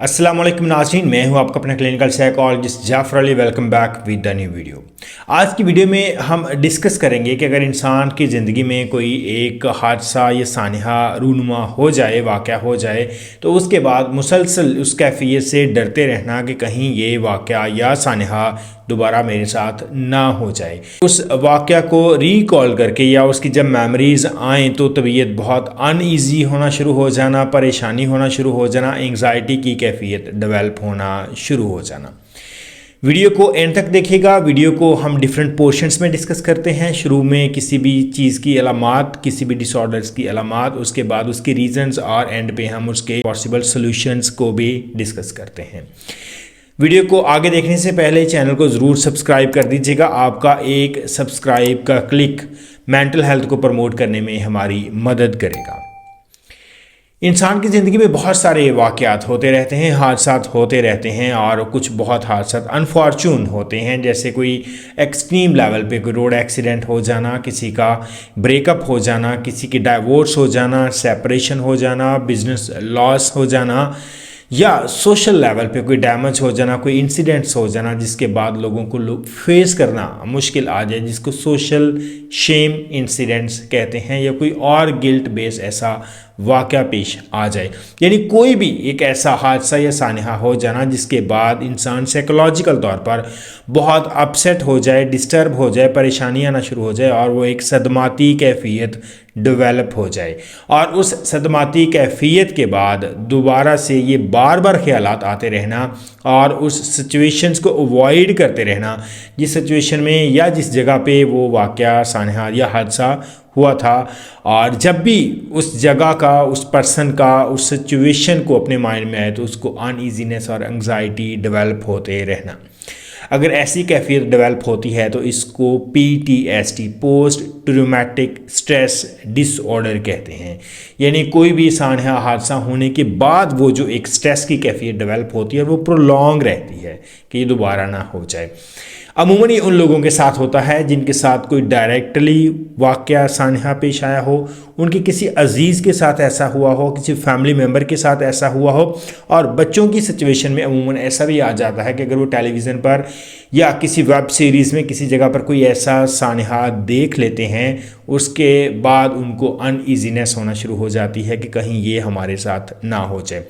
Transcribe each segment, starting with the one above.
अस्सलाम वालेकुम नाज़रीन, मैं हूं आपका अपना clinical psychologist Jafar Ali. Welcome back with the new video. आज की वीडियो में हम डिस्कस करेंगे कि अगर इंसान की ज़िंदगी में कोई एक हादसा या सानहा रूनुमा हो जाए, वाक़या हो जाए, तो उसके बाद मुसलसल उस कैफियत से डरते रहना कि कहीं ये वाक़या या सानहा दोबारा मेरे साथ ना हो जाए। उस वाक़या को रिकॉल करके या उसकी जब मेमोरीज़ आएँ तो तबीयत बहुत अनईज़ी होना शुरू हो जाना, परेशानी होना शुरू हो जाना, एंग्जाइटी की कैफियत डेवलप होना शुरू हो जाना। वीडियो को एंड तक देखिएगा। वीडियो को हम डिफरेंट पोर्शंस में डिस्कस करते हैं। शुरू में किसी भी चीज़ की अलामात, किसी भी डिसऑर्डर्स की अलामात, उसके बाद उसकी रीजंस और एंड पे हम उसके पॉसिबल सॉल्यूशंस को भी डिस्कस करते हैं। वीडियो को आगे देखने से पहले चैनल को ज़रूर सब्सक्राइब कर दीजिएगा। आपका एक सब्सक्राइब का क्लिक मेंटल हेल्थ को प्रमोट करने में हमारी मदद करेगा। इंसान की ज़िंदगी में बहुत सारे वाक़यात होते रहते हैं, हादसात होते रहते हैं और कुछ बहुत हादसात अनफॉर्चून होते हैं, जैसे कोई एक्सट्रीम लेवल पे कोई रोड एक्सीडेंट हो जाना, किसी का ब्रेकअप हो जाना, किसी की डाइवोर्स हो जाना, सेपरेशन हो जाना, बिजनेस लॉस हो जाना, या सोशल लेवल पे कोई डैमेज हो जाना, कोई इंसिडेंट्स हो जाना जिसके बाद लोगों को फेस करना मुश्किल आ जाए, जिसको सोशल शेम इंसिडेंट्स कहते हैं, या कोई और गिल्ट बेस ऐसा वाक़या पेश आ जाए। यानी कोई भी एक ऐसा हादसा या सानहा हो जाना जिसके बाद इंसान साइकोलॉजिकल तौर पर बहुत अपसेट हो जाए, डिस्टर्ब हो जाए, परेशानी आना शुरू हो जाए और वो एक सदमाती कैफियत डेवलप हो जाए। और उस सदमाती कैफियत के बाद दोबारा से ये बार बार ख्यालात आते रहना और उस सिचुएशंस को अवॉइड करते रहना जिस सिचुएशन में या जिस जगह पे वो वाक़या, सानहा या हादसा हुआ था, और जब भी उस जगह का, उस पर्सन का, उस सिचुएशन को अपने माइंड में आए तो उसको अनईजीनेस और एंग्जाइटी डेवलप होते रहना। अगर ऐसी कैफियत डेवलप होती है तो इसको PTSD, post traumatic stress disorder कहते हैं। यानी कोई भी सानहा हादसा होने के बाद वो जो एक स्ट्रेस की कैफियत डेवलप होती है वो प्रोलॉन्ग रहती है कि ये दोबारा ना हो जाए। अमूमन ये उन लोगों के साथ होता है जिनके साथ कोई डायरेक्टली वाक़या सानहा पेश आया हो, उनके किसी अजीज़ के साथ ऐसा हुआ हो, किसी फैमिली मेम्बर के साथ ऐसा हुआ हो। और बच्चों की सिचुएशन में अमूमन ऐसा भी आ जाता है कि अगर वो टेलीविज़न पर या किसी वेब सीरीज़ में किसी जगह पर कोई ऐसा सानहा देख लेते हैं, उसके बाद उनको अनईजीनेस होना शुरू हो जाती है कि कहीं ये हमारे साथ ना हो जाए।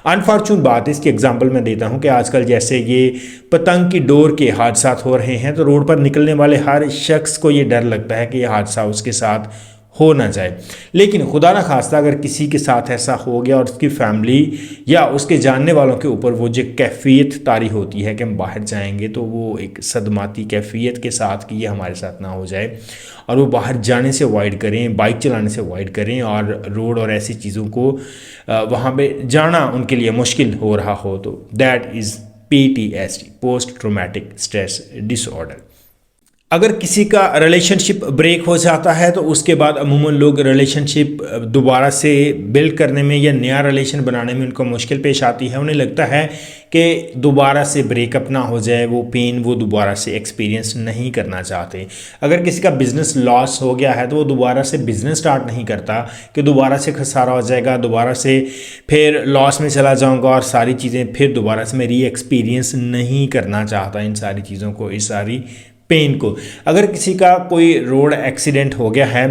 अनफॉर्चून बात है, इसकी एग्जांपल मैं देता हूँ कि आजकल जैसे ये पतंग की डोर के हादसात हो रहे हैं तो रोड पर निकलने वाले हर शख्स को ये डर लगता है कि ये हादसा उसके साथ हो ना जाए। लेकिन खुदा ना खास्ता अगर किसी के साथ ऐसा हो गया और उसकी फैमिली या उसके जानने वालों के ऊपर वो जो कैफियत तारी होती है कि हम बाहर जाएंगे, तो वो एक सदमाती कैफियत के साथ कि ये हमारे साथ ना हो जाए, और वो बाहर जाने से अवॉइड करें, बाइक चलाने से अवॉइड करें और रोड और ऐसी चीज़ों को वहाँ पे जाना उनके लिए मुश्किल हो रहा हो, तो that is PTSD, post traumatic stress disorder. अगर किसी का रिलेशनशिप ब्रेक हो जाता है तो उसके बाद अमूमन लोग रिलेशनशिप दोबारा से बिल्ड करने में या नया रिलेशन बनाने में उनको मुश्किल पेश आती है। उन्हें लगता है कि दोबारा से ब्रेकअप ना हो जाए, वो पेन वो दोबारा से एक्सपीरियंस नहीं करना चाहते। अगर किसी का बिज़नेस लॉस हो गया है तो वो दोबारा से बिज़नेस स्टार्ट नहीं करता कि दोबारा से खसारा हो जाएगा, दोबारा से फिर लॉस में चला जाऊंगा और सारी चीज़ें फिर दोबारा से मैं री एक्सपीरियंस नहीं करना चाहता इन सारी चीज़ों को, इस सारी पेन को। अगर किसी का कोई रोड एक्सीडेंट हो गया है,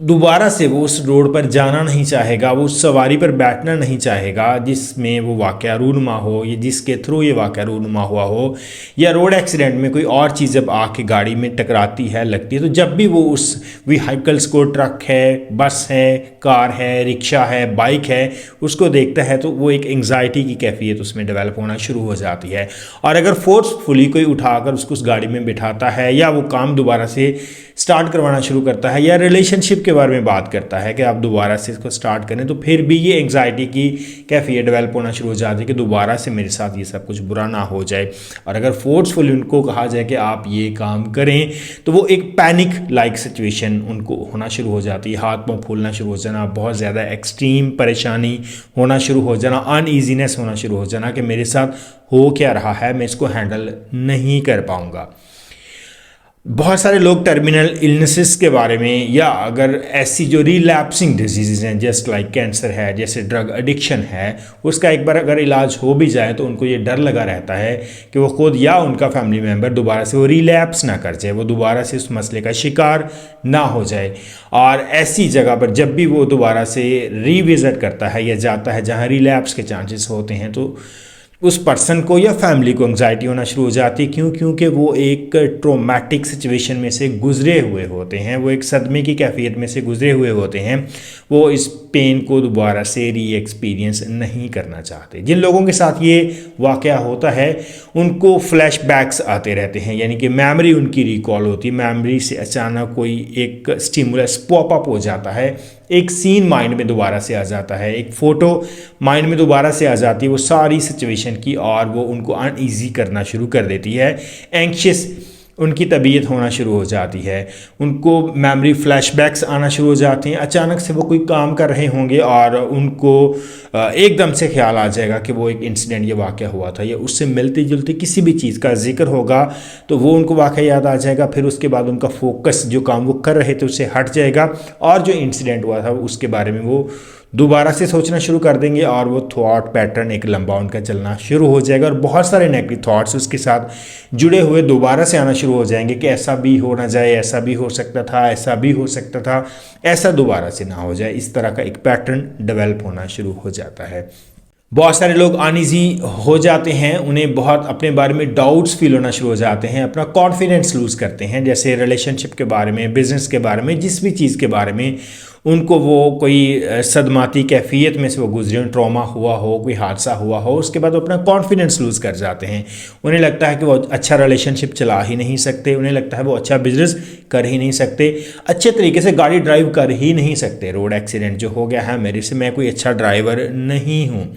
दोबारा से वो उस रोड पर जाना नहीं चाहेगा, वो उस सवारी पर बैठना नहीं चाहेगा जिसमें वो वाक़या रूनुमा हो या जिसके थ्रू ये वाक़या रूनुमा हुआ हो, या रोड एक्सीडेंट में कोई और चीज़ जब आके गाड़ी में टकराती है, लगती है, तो जब भी वो उस व्हीकल्स को, ट्रक है, बस है, कार है, रिक्शा है, बाइक है, उसको देखता है तो वो एक एंग्जाइटी की कैफियत उसमें डेवलप होना शुरू हो जाती है। और अगर फोर्सफुली कोई उठाकर उसको उस गाड़ी में बिठाता है या वो काम दोबारा से स्टार्ट करवाना शुरू करता है या रिलेशनशिप के बारे में बात करता है कि आप दोबारा से इसको स्टार्ट करें, तो फिर भी ये एंग्जाइटी की कैफियत डेवलप होना शुरू हो जाती है कि दोबारा से मेरे साथ ये सब कुछ बुरा ना हो जाए। और अगर फोर्सफुली उनको कहा जाए कि आप ये काम करें तो वो एक पैनिक लाइक सिचुएशन उनको होना शुरू हो जाती है, हाथ पाँव फूलना शुरू हो जाना, बहुत ज़्यादा एक्सट्रीम परेशानी होना शुरू हो जाना, अनईजीनेस होना शुरू हो जाना कि मेरे साथ हो क्या रहा है, मैं इसको हैंडल नहीं कर पाऊँगा। बहुत सारे लोग टर्मिनल इलनेसेस के बारे में, या अगर ऐसी जो रिलैप्सिंग डिजीज़ हैं जस्ट लाइक कैंसर है, जैसे ड्रग एडिक्शन है, उसका एक बार अगर इलाज हो भी जाए तो उनको ये डर लगा रहता है कि वो खुद या उनका फैमिली मेम्बर दोबारा से वो रिलैप्स ना कर जाए, वो दोबारा से उस मसले का शिकार ना हो जाए। और ऐसी जगह पर जब भी वो दोबारा से रिविज़िट करता है या जाता है जहाँ रिलैप्स के चांसेस होते हैं, तो उस पर्सन को या फैमिली को एंग्जाइटी होना शुरू हो जाती है। क्यों? क्योंकि वो एक ट्रॉमेटिक सिचुएशन में से गुजरे हुए होते हैं, वो एक सदमे की कैफियत में से गुजरे हुए होते हैं। वो इस पेन को दोबारा से री एक्सपीरियंस नहीं करना चाहते। जिन लोगों के साथ ये वाक़या होता है उनको फ्लैशबैक्स आते रहते हैं, यानी कि मेमोरी उनकी रिकॉल होती है। मेमोरी से अचानक कोई एक स्टिमुलस पॉप अप हो जाता है, एक सीन माइंड में दोबारा से आ जाता है, एक फ़ोटो माइंड में दोबारा से आ जाती है वो सारी सिचुएशन की, और वो उनको अनईजी करना शुरू कर देती है। एंक्शियस उनकी तबीयत होना शुरू हो जाती है, उनको मेमोरी फ्लैशबैक्स आना शुरू हो जाते हैं। अचानक से वो कोई काम कर रहे होंगे और उनको एकदम से ख्याल आ जाएगा कि वो एक इंसिडेंट ये वाक़या हुआ था, या उससे मिलती जुलती किसी भी चीज़ का जिक्र होगा तो वो उनको वाक़या याद आ जाएगा। फिर उसके बाद उनका फोकस जो काम वो कर रहे थे उससे हट जाएगा, और जो इंसिडेंट हुआ था उसके बारे में वो दोबारा से सोचना शुरू कर देंगे, और वो थॉट पैटर्न एक लंबा उनका चलना शुरू हो जाएगा, और बहुत सारे नेगेटिव थॉट्स उसके साथ जुड़े हुए दोबारा से आना शुरू हो जाएंगे कि ऐसा भी हो ना जाए, ऐसा भी हो सकता था, ऐसा भी हो सकता था, ऐसा दोबारा से ना हो जाए। इस तरह का एक पैटर्न डेवलप होना शुरू हो जाता है। बहुत सारे लोग अनईजी हो जाते हैं, उन्हें बहुत अपने बारे में डाउट्स फील होना शुरू हो जाते हैं, अपना कॉन्फिडेंस लूज़ करते हैं, जैसे रिलेशनशिप के बारे में, बिज़नेस के बारे में, जिस भी चीज़ के बारे में उनको वो कोई सदमाती कैफियत में से वो गुजरे, ट्रॉमा हुआ हो, कोई हादसा हुआ हो, उसके बाद वो अपना कॉन्फिडेंस लूज़ कर जाते हैं। उन्हें लगता है कि वो अच्छा रिलेशनशिप चला ही नहीं सकते, उन्हें लगता है वो अच्छा बिजनेस कर ही नहीं सकते, अच्छे तरीके से गाड़ी ड्राइव कर ही नहीं सकते। रोड एक्सीडेंट जो हो गया है मेरे से, मैं कोई अच्छा ड्राइवर नहीं हूँ।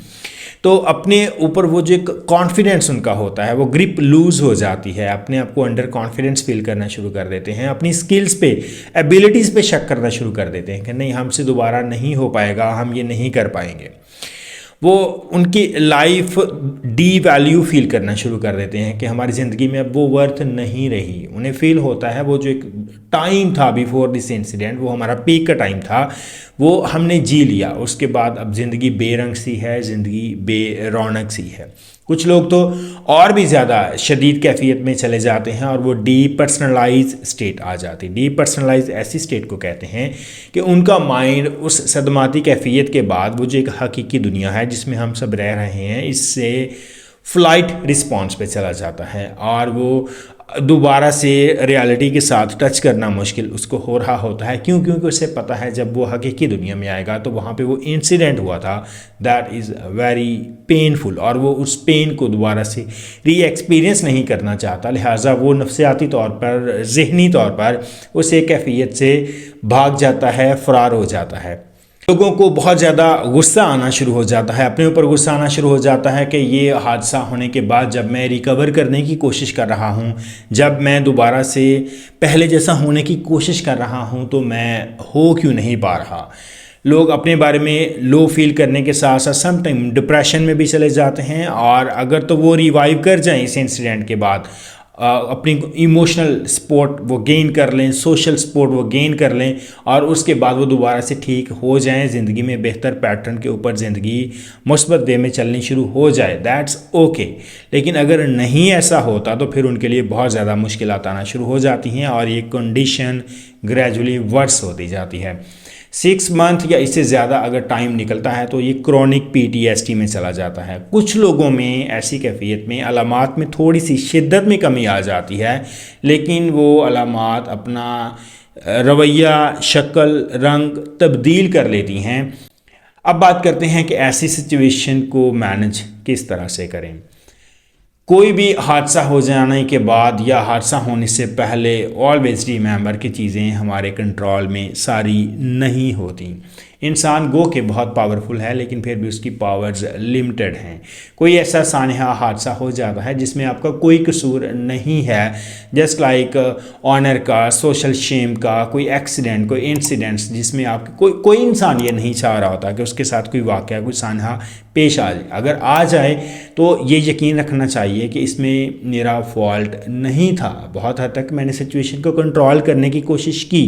तो अपने ऊपर वो जो एक कॉन्फिडेंस उनका होता है वो ग्रिप लूज़ हो जाती है, अपने आप को अंडर कॉन्फिडेंस फील करना शुरू कर देते हैं, अपनी स्किल्स पे, एबिलिटीज़ पे शक करना शुरू कर देते हैं कि नहीं, हमसे दोबारा नहीं हो पाएगा, हम ये नहीं कर पाएंगे। वो उनकी लाइफ डी वैल्यू फील करना शुरू कर देते हैं कि हमारी ज़िंदगी में अब वो वर्थ नहीं रही। उन्हें फील होता है वो जो एक टाइम था बिफोर दिस इंसिडेंट, वो हमारा पीक का टाइम था, वो हमने जी लिया, उसके बाद अब ज़िंदगी बेरंग सी है, ज़िंदगी बेरौनक सी है। कुछ लोग तो और भी ज़्यादा शदीद कैफियत में चले जाते हैं और वो डीपर्सनलाइज स्टेट आ जाती है। डीपर्सनलाइज ऐसी स्टेट को कहते हैं कि उनका माइंड उस सदमाती कैफियत के बाद वो जो एक हकीकी दुनिया है जिसमें हम सब रह रहे हैं, इससे फ्लाइट रिस्पॉन्स पे चला जाता है, और वो दोबारा से रियलिटी के साथ टच करना मुश्किल उसको हो रहा होता है। क्यों? क्योंकि उसे पता है जब वो हकीकी दुनिया में आएगा तो वहाँ पे वो इंसिडेंट हुआ था, दैट इज़ वेरी पेनफुल, और वो उस पेन को दोबारा से री एक्सपीरियंस नहीं करना चाहता। लिहाजा वो नफ्सियाती तौर पर, ज़हनी तौर पर उस एक कैफियत से भाग जाता है, फ़रार हो जाता है। लोगों को बहुत ज़्यादा गुस्सा आना शुरू हो जाता है, अपने ऊपर गुस्सा आना शुरू हो जाता है कि ये हादसा होने के बाद जब मैं रिकवर करने की कोशिश कर रहा हूँ, जब मैं दोबारा से पहले जैसा होने की कोशिश कर रहा हूँ, तो मैं हो क्यों नहीं पा रहा। लोग अपने बारे में लो फील करने के साथ साथ सम टाइम डिप्रेशन में भी चले जाते हैं, और अगर तो वो रिवाइव कर जाएं इस इंसिडेंट के बाद, अपनी इमोशनल सपोर्ट वो गेन कर लें, सोशल सपोर्ट वो गेन कर लें, और उसके बाद वो दोबारा से ठीक हो जाएं, ज़िंदगी में बेहतर पैटर्न के ऊपर ज़िंदगी मुस्बत वे में चलनी शुरू हो जाए, दैट्स ओके। लेकिन अगर नहीं ऐसा होता तो फिर उनके लिए बहुत ज़्यादा मुश्किलात आना शुरू हो जाती हैं, और ये कंडीशन ग्रेजुअली वर्स होती जाती है। 6 मंथ या इससे ज़्यादा अगर टाइम निकलता है तो ये क्रॉनिक PTSD में चला जाता है। कुछ लोगों में ऐसी कैफियत में अलामात में थोड़ी सी शिद्दत में कमी आ जाती है, लेकिन वो अलामात अपना रवैया, शक्ल, रंग तब्दील कर लेती हैं। अब बात करते हैं कि ऐसी सिचुएशन को मैनेज किस तरह से करें। कोई भी हादसा हो जाने के बाद या हादसा होने से पहले ऑलवेज रिमेंबर कि चीज़ें हमारे कंट्रोल में सारी नहीं होती। इंसान गो के बहुत पावरफुल है, लेकिन फिर भी उसकी पावर्स लिमिटेड हैं। कोई ऐसा सानहा हादसा हो जाता है जिसमें आपका कोई कसूर नहीं है, जस्ट लाइक ऑनर का, सोशल शेम का, कोई एक्सीडेंट, कोई इंसिडेंट्स जिसमें आपके कोई इंसान ये नहीं चाह रहा होता कि उसके साथ कोई वाक़या, कोई सानहा पेश आ जाए। अगर आ जाए तो ये यकीन रखना चाहिए कि इसमें मेरा फॉल्ट नहीं था। बहुत हद तक मैंने सिचुएशन को कंट्रोल करने की कोशिश की।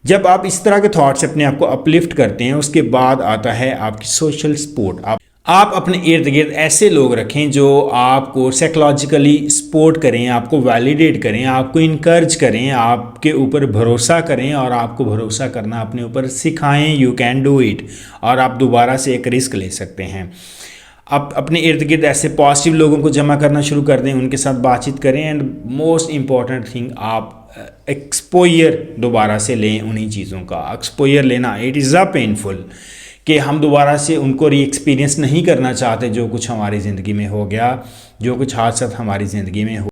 जब आप इस तरह के थॉट से अपने आप को अपलिफ्ट करते हैं, उसके बाद आता है आपकी सोशल सपोर्ट। आप अपने इर्द गिर्द ऐसे लोग रखें जो आपको साइकोलॉजिकली सपोर्ट करें, आपको वैलिडेट करें, आपको इनकरेज करें, आपके ऊपर भरोसा करें और आपको भरोसा करना अपने ऊपर सिखाएं। यू कैन डू इट, और आप दोबारा से एक रिस्क ले सकते हैं। आप अपने इर्द गिर्द ऐसे पॉजिटिव लोगों को जमा करना शुरू कर दें, उनके साथ बातचीत करें, एंड मोस्ट इम्पॉर्टेंट थिंग, आप एक्सपोजर दोबारा से लें उन्हीं चीज़ों का। एक्सपोजर लेना इट इज़ अ पेनफुल, कि हम दोबारा से उनको री एक्सपीरियंस नहीं करना चाहते जो कुछ हमारी ज़िंदगी में हो गया, जो कुछ हादसा हमारी ज़िंदगी में हो